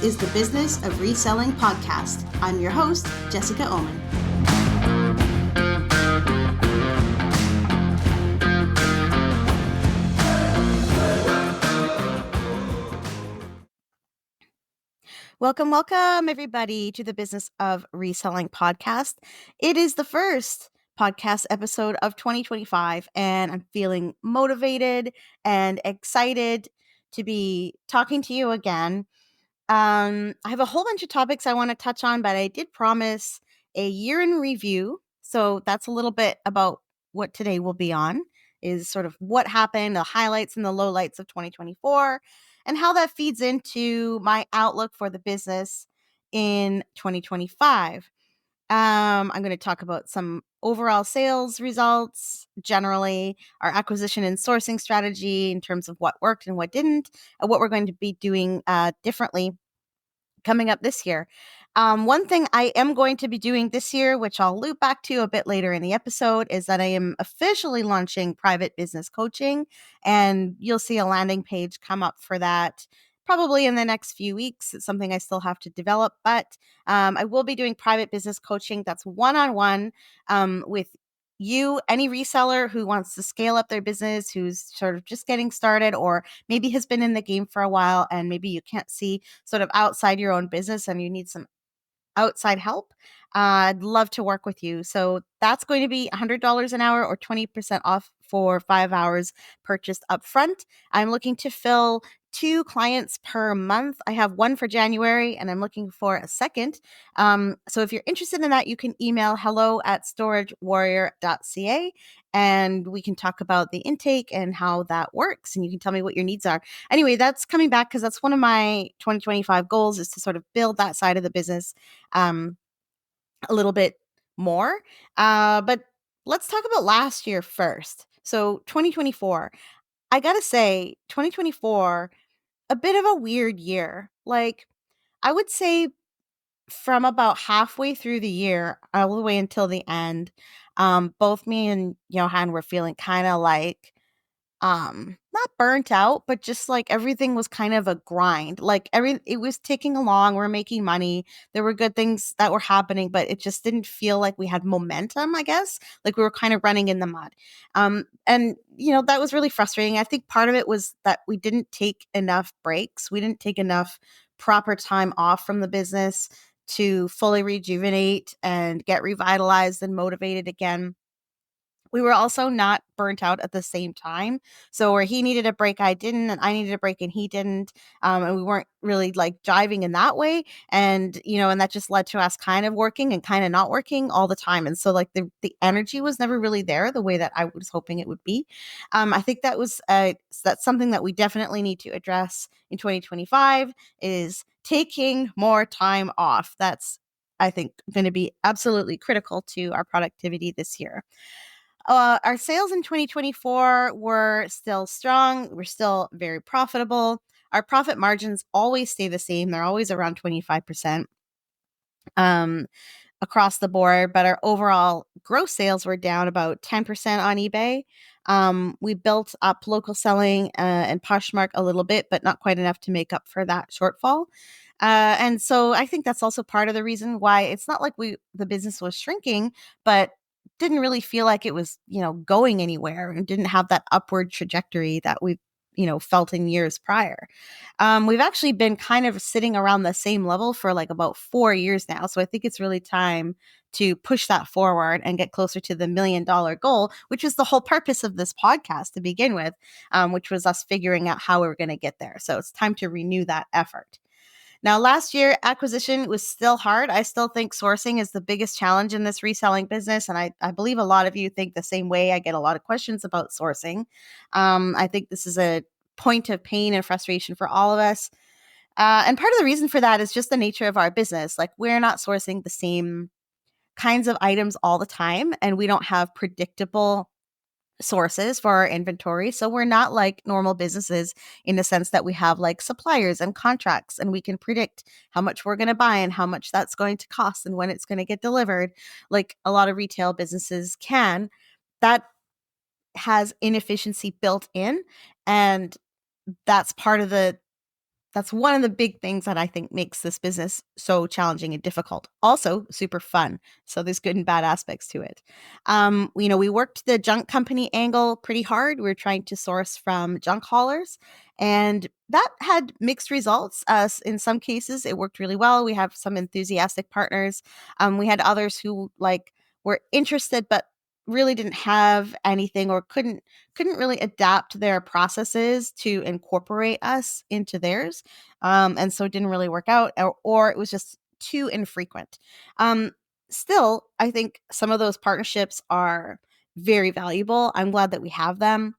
is the Business of Reselling podcast. I'm your host, Jessica Oman. Welcome, everybody, to the Business of Reselling podcast. It is the first podcast episode of 2025, and I'm feeling motivated and excited to be talking to you again. I have a whole bunch of topics I want to touch on, but I did promise a year in review. So that's a little bit about what today will be on, is sort of what happened, the highlights and the lowlights of 2024, and how that feeds into my outlook for the business in 2025. I'm going to talk about some overall sales results, generally, our acquisition and sourcing strategy in terms of what worked and what didn't, and what we're going to be doing differently coming up this year. One thing I am going to be doing this year, which I'll loop back to a bit later in the episode, is that I am officially launching private business coaching, and you'll see a landing page come up for that probably in the next few weeks. It's something I still have to develop, but I will be doing private business coaching that's one-on-one with you, any reseller who wants to scale up their business, who's sort of just getting started, or maybe has been in the game for a while and maybe you can't see sort of outside your own business and you need some outside help. I'd love to work with you. So that's going to be $100 an hour or 20% off for 5 hours purchased upfront. I'm looking to fill 2 clients per month. I have one for January and I'm looking for a second. So if you're interested in that, you can email hello@Storagewarrior.ca and we can talk about the intake and how that works. And you can tell me what your needs are. Anyway, that's coming back because that's one of my 2025 goals, is to sort of build that side of the business a little bit more. But let's talk about last year first. So 2024, I gotta say, 2024, a bit of a weird year. Like, I would say from about halfway through the year all the way until the end, both me and Johan were feeling kind of like not burnt out, but just like everything was kind of a grind. Like it was ticking along, we're making money, there were good things that were happening, but it just didn't feel like we had momentum, I guess. Like we were kind of running in the mud. And that was really frustrating. I think part of it was that we didn't take enough breaks. We didn't take enough proper time off from the business to fully rejuvenate and get revitalized and motivated again. We were also not burnt out at the same time. So where he needed a break, I didn't, and I needed a break and he didn't. And we weren't really like jiving in that way. And, and that just led to us kind of working and kind of not working all the time. And so like the energy was never really there the way that I was hoping it would be. I think that's something that we definitely need to address in 2025, is taking more time off. That's, I think, going to be absolutely critical to our productivity this year. Our sales in 2024 were still strong. We're still very profitable. Our profit margins always stay the same. They're always around 25% across the board, but our overall gross sales were down about 10% on eBay. We built up local selling and Poshmark a little bit, but not quite enough to make up for that shortfall. And so I think that's also part of the reason why it's not like the business was shrinking, but didn't really feel like it was, going anywhere, and didn't have that upward trajectory that we've, felt in years prior. We've actually been kind of sitting around the same level for like about 4 years now. So I think it's really time to push that forward and get closer to the $1 million goal, which is the whole purpose of this podcast to begin with, which was us figuring out how we were going to get there. So it's time to renew that effort. Now, last year, acquisition was still hard. I still think sourcing is the biggest challenge in this reselling business. And I believe a lot of you think the same way. I get a lot of questions about sourcing. I think this is a point of pain and frustration for all of us. And part of the reason for that is just the nature of our business. Like, we're not sourcing the same kinds of items all the time, and we don't have predictable sources for our inventory. So we're not like normal businesses in the sense that we have like suppliers and contracts, and we can predict how much we're going to buy and how much that's going to cost and when it's going to get delivered, like a lot of retail businesses can. That has inefficiency built in, and that's part of the That's one of the big things that I think makes this business so challenging and difficult. Also, super fun. So there's good and bad aspects to it. We worked the junk company angle pretty hard. We were trying to source from junk haulers, and that had mixed results. In some cases, it worked really well. We have some enthusiastic partners. We had others who were interested, but really didn't have anything or couldn't really adapt their processes to incorporate us into theirs. And so it didn't really work out, or it was just too infrequent. Um, Still, I think some of those partnerships are very valuable. I'm glad that we have them.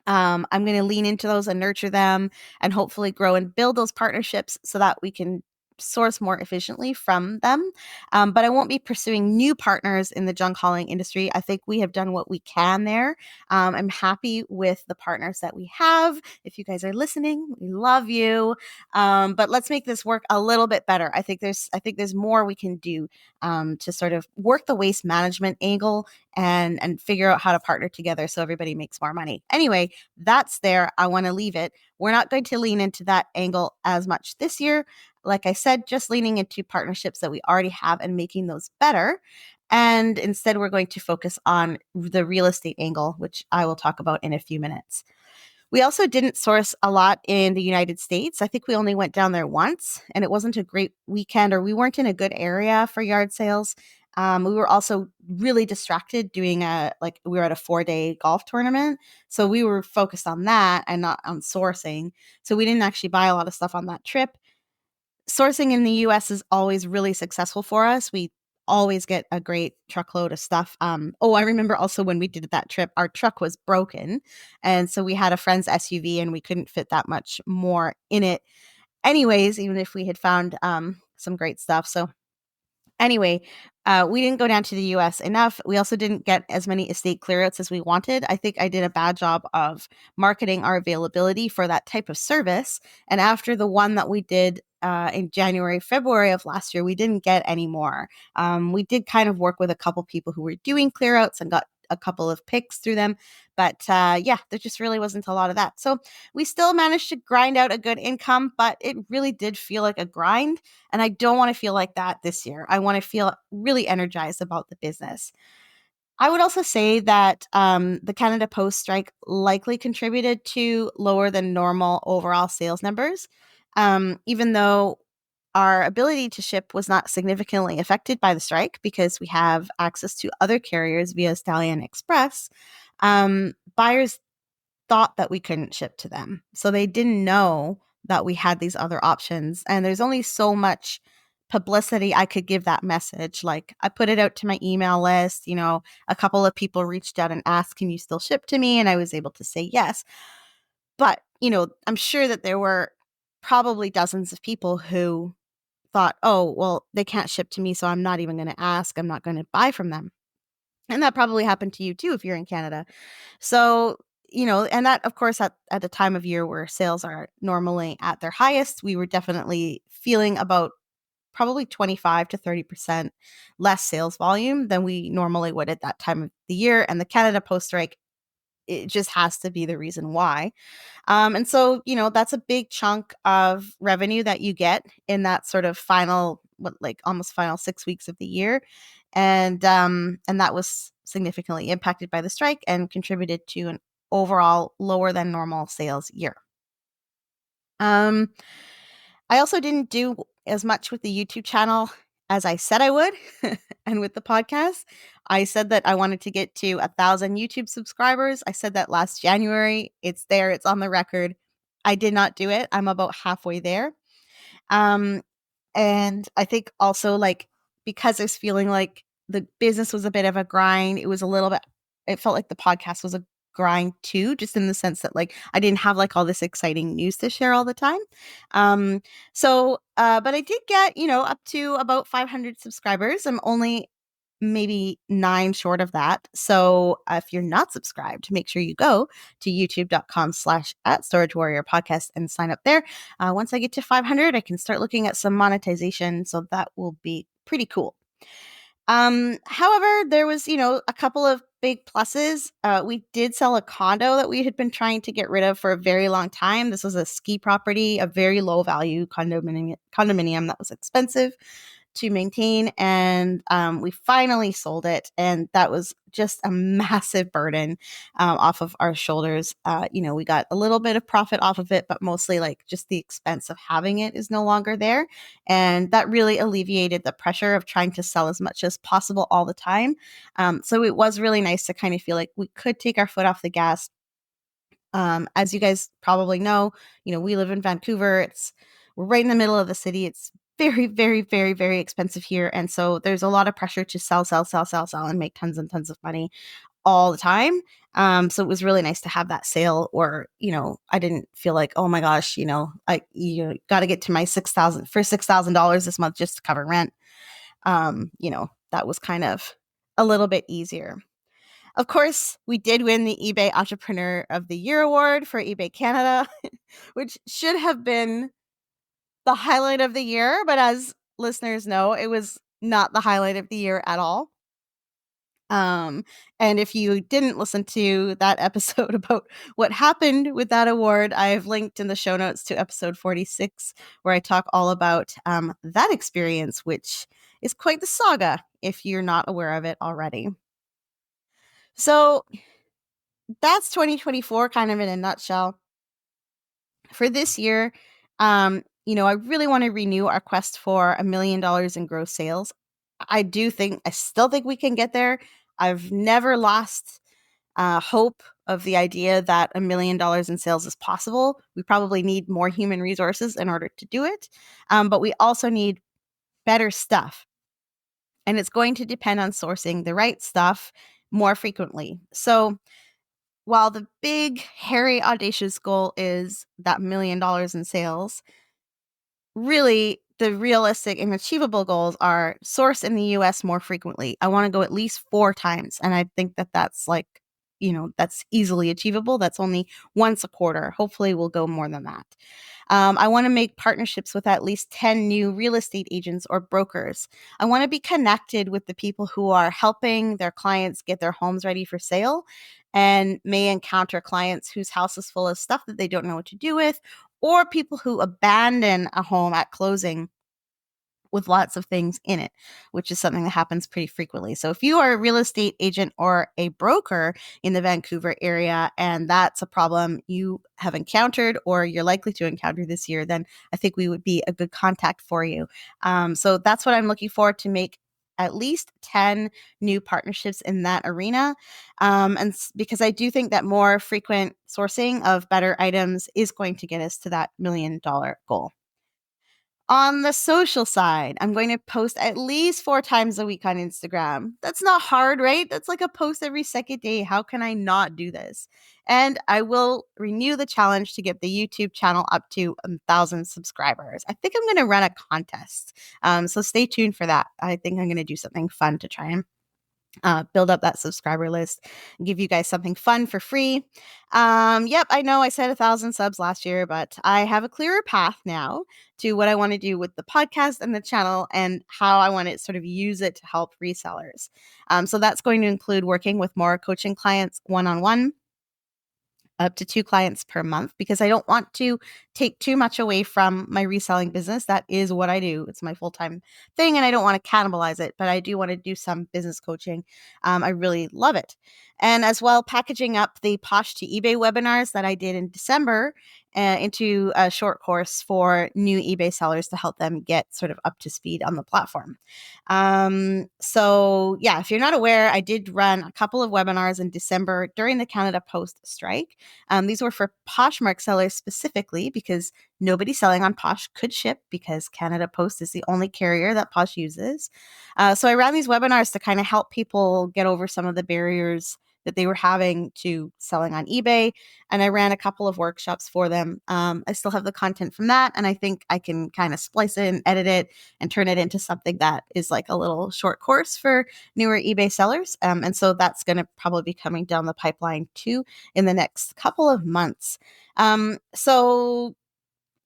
I'm going to lean into those and nurture them and hopefully grow and build those partnerships so that we can source more efficiently from them. But I won't be pursuing new partners in the junk hauling industry. I think we have done what we can there. I'm happy with the partners that we have. If you guys are listening, we love you. But let's make this work a little bit better. I think there's more we can do to sort of work the waste management angle and figure out how to partner together so everybody makes more money. Anyway, that's there. I want to leave it. We're not going to lean into that angle as much this year. Like I said, just leaning into partnerships that we already have and making those better. And instead, we're going to focus on the real estate angle, which I will talk about in a few minutes. We also didn't source a lot in the United States. I think we only went down there once, and it wasn't a great weekend, or we weren't in a good area for yard sales. We were also really distracted doing we were at a 4-day golf tournament. So we were focused on that and not on sourcing. So we didn't actually buy a lot of stuff on that trip. Sourcing in the US is always really successful for us. We always get a great truckload of stuff. I remember also when we did that trip, our truck was broken. And so we had a friend's SUV and we couldn't fit that much more in it anyways, even if we had found some great stuff. So anyway, we didn't go down to the US enough. We also didn't get as many estate clearouts as we wanted. I think I did a bad job of marketing our availability for that type of service. And after the one that we did in January, February of last year, we didn't get any more. We did kind of work with a couple people who were doing clearouts and got a couple of picks through them. But there just really wasn't a lot of that. So we still managed to grind out a good income, but it really did feel like a grind. And I don't want to feel like that this year. I want to feel really energized about the business. I would also say that the Canada Post strike likely contributed to lower than normal overall sales numbers, even though our ability to ship was not significantly affected by the strike because we have access to other carriers via Stallion Express. Buyers thought that we couldn't ship to them. So they didn't know that we had these other options. And there's only so much publicity I could give that message. Like I put it out to my email list, a couple of people reached out and asked, "Can you still ship to me?" And I was able to say yes. But, I'm sure that there were probably dozens of people who thought, "Oh, well, they can't ship to me, so I'm not even going to ask. I'm not going to buy from them." And that probably happened to you too if you're in Canada. So, and that, of course, at the time of year where sales are normally at their highest, we were definitely feeling about probably 25 to 30% less sales volume than we normally would at that time of the year. And the Canada Post strike, it just has to be the reason why. And so, that's a big chunk of revenue that you get in that sort of almost final 6 weeks of the year. And that was significantly impacted by the strike and contributed to an overall lower than normal sales year. I also didn't do as much with the YouTube channel as I said I would. And with the podcast, I said that I wanted to get to 1,000 YouTube subscribers. I said that last January. It's there. It's on the record. I did not do it. I'm about halfway there. Um, and I think also because I was feeling like the business was a bit of a grind, it felt like the podcast was a grind too, just in the sense that I didn't have all this exciting news to share all the time. But I did get, up to about 500 subscribers. I'm only maybe 9 short of that. So if you're not subscribed, make sure you go to youtube.com/@Storage Warrior podcast and sign up there. Once I get to 500, I can start looking at some monetization. So that will be pretty cool. However, there was, a couple of big pluses. We did sell a condo that we had been trying to get rid of for a very long time. This was a ski property, a very low value condominium that was expensive to maintain. And we finally sold it. And that was just a massive burden off of our shoulders. We got a little bit of profit off of it, but mostly like just the expense of having it is no longer there. And that really alleviated the pressure of trying to sell as much as possible all the time. So it was really nice to kind of feel like we could take our foot off the gas. As you guys probably know, we live in Vancouver. We're right in the middle of the city. It's very, very, very, very expensive here. And so there's a lot of pressure to sell, sell, sell, sell, sell, and make tons and tons of money all the time. So it was really nice to have that sale where, I didn't feel like, oh my gosh, I got to get to my $6,000 this month just to cover rent. That was kind of a little bit easier. Of course, we did win the eBay Entrepreneur of the Year award for eBay Canada, which should have been the highlight of the year. But as listeners know, it was not the highlight of the year at all. And if you didn't listen to that episode about what happened with that award, I've linked in the show notes to episode 46, where I talk all about that experience, which is quite the saga if you're not aware of it already. So that's 2024 kind of in a nutshell. For this year, I really want to renew our quest for $1 million in gross sales. I still think we can get there. I've never lost hope of the idea that $1 million in sales is possible. We probably need more human resources in order to do it. But we also need better stuff. And it's going to depend on sourcing the right stuff more frequently. So while the big, hairy, audacious goal is that $1 million in sales, really the realistic and achievable goals are source in the US more frequently. I want to go at least 4 times. And I think that that's that's easily achievable. That's only once a quarter. Hopefully we'll go more than that. I want to make partnerships with at least 10 new real estate agents or brokers. I want to be connected with the people who are helping their clients get their homes ready for sale and may encounter clients whose house is full of stuff that they don't know what to do with, or people who abandon a home at closing with lots of things in it, which is something that happens pretty frequently. So if you are a real estate agent or a broker in the Vancouver area and that's a problem you have encountered or you're likely to encounter this year, then I think we would be a good contact for you. So that's what I'm looking for, to make at least 10 new partnerships in that arena. Because I do think that more frequent sourcing of better items is going to get us to that $1 million goal. On the social side, I'm going to post at least 4 times a week on Instagram. That's not hard, right? That's like a post every second day. How can I not do this? And I will renew the challenge to get the YouTube channel up to 1,000 subscribers. I think I'm going to run a contest. So stay tuned for that. I think I'm going to do something fun to try and build up that subscriber list and give you guys something fun for free. Yep, I know I said 1,000 subs last year, but I have a clearer path now to what I want to do with the podcast and the channel and how I want to sort of use it to help resellers. So that's going to include working with more coaching clients one-on-one, up to 2 clients per month, because I don't want to take too much away from my reselling business. That is what I do. It's my full-time thing and I don't want to cannibalize it, but I do want to do some business coaching. I really love it. And as well, packaging up the Posh to eBay webinars that I did in December into a short course for new eBay sellers to help them get sort of up to speed on the platform. So yeah, if you're not aware, I did run a couple of webinars in December during the Canada Post strike. These were for Poshmark sellers specifically because nobody selling on Posh could ship because Canada Post is the only carrier that Posh uses. So I ran these webinars to kind of help people get over some of the barriers that they were having to selling on eBay. And I ran a couple of workshops for them. I still have the content from that. And I think I can kind of splice it and edit it and turn it into something that is like a little short course for newer eBay sellers. And so that's going to probably be coming down the pipeline too in the next couple of months. So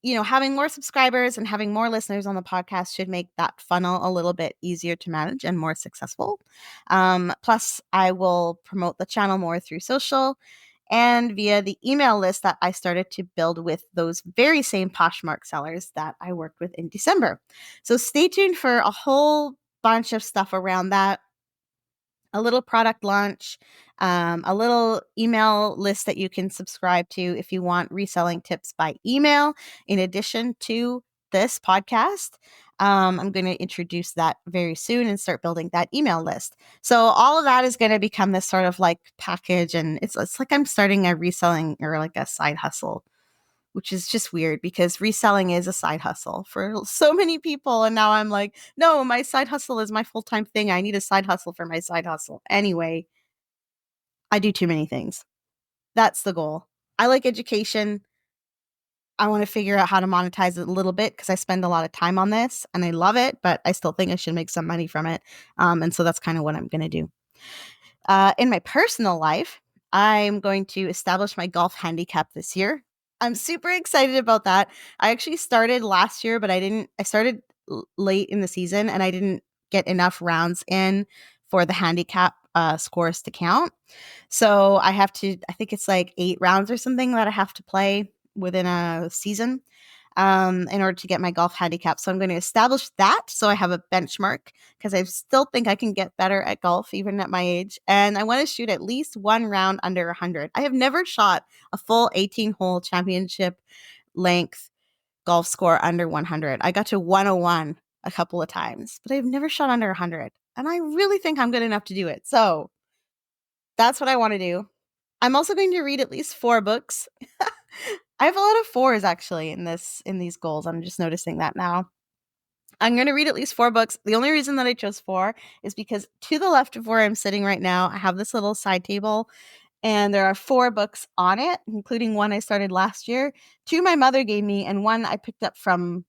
having more subscribers and having more listeners on the podcast should make that funnel a little bit easier to manage and more successful. Plus, I will promote the channel more through social and via the email list that I started to build with those very same Poshmark sellers that I worked with in December. So stay tuned for a whole bunch of stuff around that. A little product launch, a little email list that you can subscribe to if you want reselling tips by email, in addition to this podcast. I'm going to introduce that very soon and start building that email list. So all of that is going to become this sort of like package, and it's like I'm starting a reselling or like a side hustle, which is just weird because reselling is a side hustle for so many people. And now I'm like, no, my side hustle is my full-time thing. I need a side hustle for my side hustle. Anyway, I do too many things. That's the goal. I like education. I want to figure out how to monetize it a little bit because I spend a lot of time on this and I love it, but I still think I should make some money from it. And so that's kind of what I'm going to do. In my personal life, I'm going to establish my golf handicap this year. I'm super excited about that. I actually started last year, but I started late in the season and I didn't get enough rounds in for the handicap scores to count. So I think it's like 8 rounds or something that I have to play within a season in order to get my golf handicap. So I'm going to establish that so I have a benchmark because I still think I can get better at golf even at my age. And I want to shoot at least 1 round under 100. I have never shot a full 18-hole championship length golf score under 100. I got to 101 a couple of times, but I've never shot under 100. And I really think I'm good enough to do it. So that's what I want to do. I'm also going to read at least 4 books. I have a lot of 4s actually in these goals. I'm just noticing that now. I'm going to read at least 4 books. The only reason that I chose 4 is because to the left of where I'm sitting right now, I have this little side table and there are 4 books on it, including one I started last year. 2 my mother gave me and one I picked up from,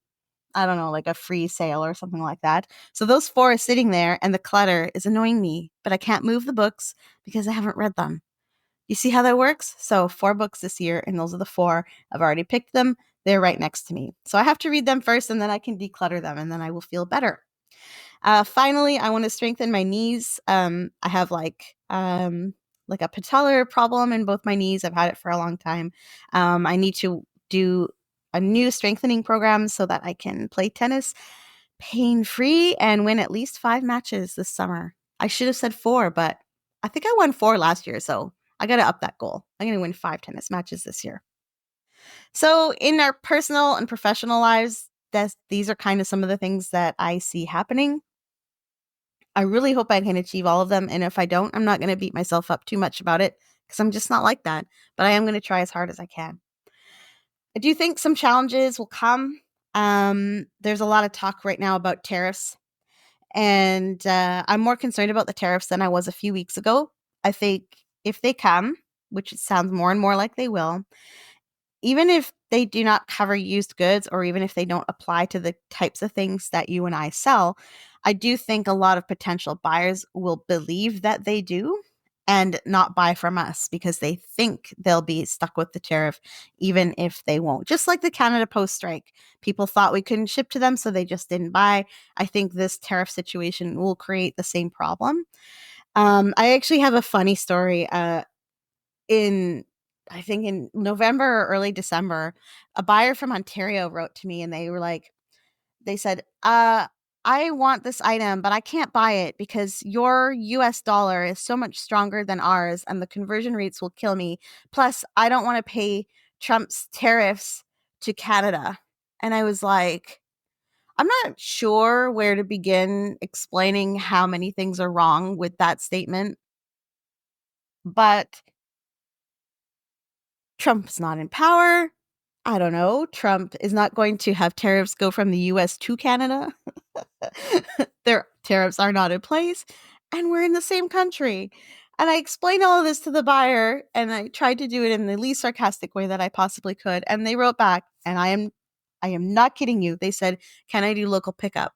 I don't know, like a free sale or something like that. So those 4 are sitting there and the clutter is annoying me, but I can't move the books because I haven't read them. You see how that works? So 4 books this year, and those are the 4. I've already picked them. They're right next to me. So I have to read them first, and then I can declutter them, and then I will feel better. Finally, I want to strengthen my knees. I have like a patellar problem in both my knees. I've had it for a long time. I need to do a new strengthening program so that I can play tennis pain-free and win at least 5 matches this summer. I should have said 4, but I think I won 4 last year, so I got to up that goal. I'm going to win 5 tennis matches this year. So in our personal and professional lives, these are kind of some of the things that I see happening. I really hope I can achieve all of them. And if I don't, I'm not going to beat myself up too much about it because I'm just not like that. But I am going to try as hard as I can. I do think some challenges will come. There's a lot of talk right now about tariffs. And I'm more concerned about the tariffs than I was a few weeks ago. I think if they come, which it sounds more and more like they will, even if they do not cover used goods or even if they don't apply to the types of things that you and I sell, I do think a lot of potential buyers will believe that they do and not buy from us because they think they'll be stuck with the tariff even if they won't. Just like the Canada Post strike. People thought we couldn't ship to them, so they just didn't buy. I think this tariff situation will create the same problem. I actually have a funny story. I think in November or early December, a buyer from Ontario wrote to me and they said, I want this item, but I can't buy it because your US dollar is so much stronger than ours and the conversion rates will kill me. Plus, I don't want to pay Trump's tariffs to Canada. And I was like, I'm not sure where to begin explaining how many things are wrong with that statement, but Trump's not in power. I don't know. Trump is not going to have tariffs go from the US to Canada. Their tariffs are not in place, and we're in the same country. And I explained all of this to the buyer, and I tried to do it in the least sarcastic way that I possibly could. And they wrote back, and I am not kidding you. They said, "Can I do local pickup?"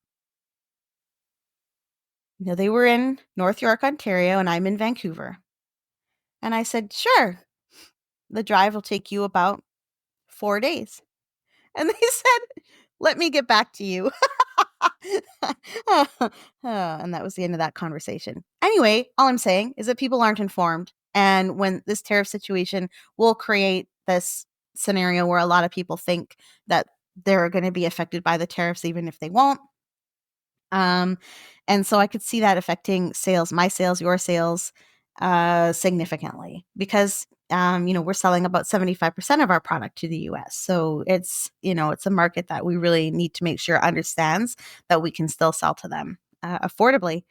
They were in North York, Ontario, and I'm in Vancouver. And I said, "Sure. The drive will take you about 4 days." And they said, let me get back to you. And that was the end of that conversation. Anyway, all I'm saying is that people aren't informed. And when this tariff situation will create this scenario where a lot of people think that they're going to be affected by the tariffs, even if they won't. Um, and so I could see that affecting sales, my sales, your sales, significantly because, we're selling about 75% of our product to the US. So it's a market that we really need to make sure understands that we can still sell to them affordably.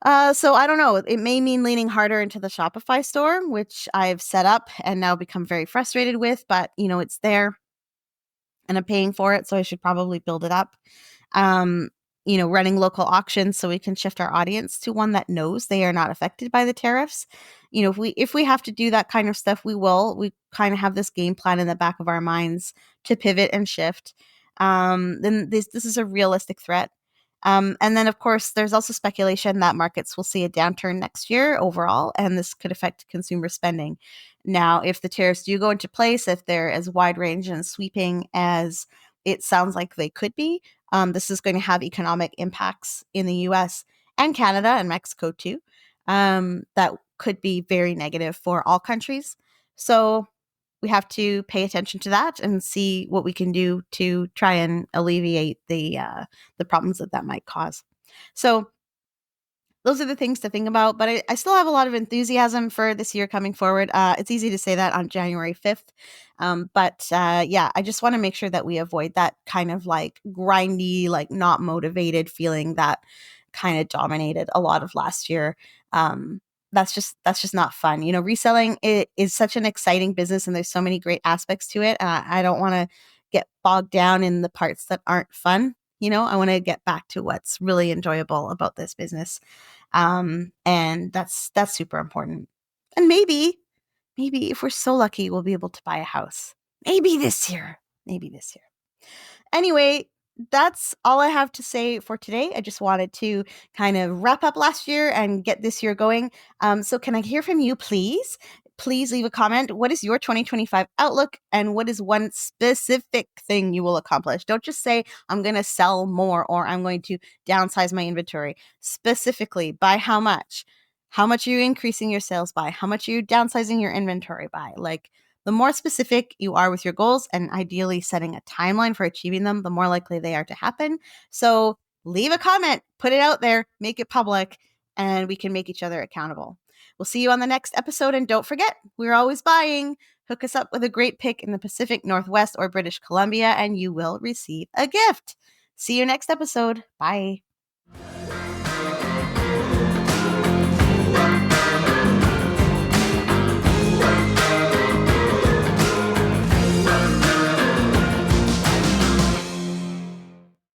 So I don't know. It may mean leaning harder into the Shopify store, which I've set up and now become very frustrated with, but it's there and I'm paying for it, so I should probably build it up. Um, Running local auctions so we can shift our audience to one that knows they are not affected by the tariffs. If we have to do that kind of stuff, we will. We kind of have this game plan in the back of our minds to pivot and shift. Then this is a realistic threat. And then, of course, there's also speculation that markets will see a downturn next year overall, and this could affect consumer spending. Now, if the tariffs do go into place, if they're as wide range and sweeping as it sounds like they could be, this is going to have economic impacts in the US and Canada and Mexico too, that could be very negative for all countries. So we have to pay attention to that and see what we can do to try and alleviate the problems that might cause. So those are the things to think about. But I still have a lot of enthusiasm for this year coming forward. It's easy to say that on January 5th. Yeah, I just want to make sure that we avoid that kind of like grindy, like not motivated feeling that kind of dominated a lot of last year. That's just not fun. Reselling is such an exciting business and there's so many great aspects to it. I don't want to get bogged down in the parts that aren't fun. I want to get back to what's really enjoyable about this business. And that's super important. And maybe if we're so lucky, we'll be able to buy a house. Maybe this year. Maybe this year. Anyway, that's all I have to say for today. I just wanted to kind of wrap up last year and get this year going. So can I hear from you, please? Please leave a comment. What is your 2025 outlook and what is one specific thing you will accomplish? Don't just say, I'm going to sell more or I'm going to downsize my inventory. Specifically, by how much? How much are you increasing your sales by? How much are you downsizing your inventory by? Like, the more specific you are with your goals and ideally setting a timeline for achieving them, the more likely they are to happen. So leave a comment, put it out there, make it public, and we can make each other accountable. We'll see you on the next episode. And don't forget, we're always buying. Hook us up with a great pick in the Pacific Northwest or British Columbia, and you will receive a gift. See you next episode. Bye.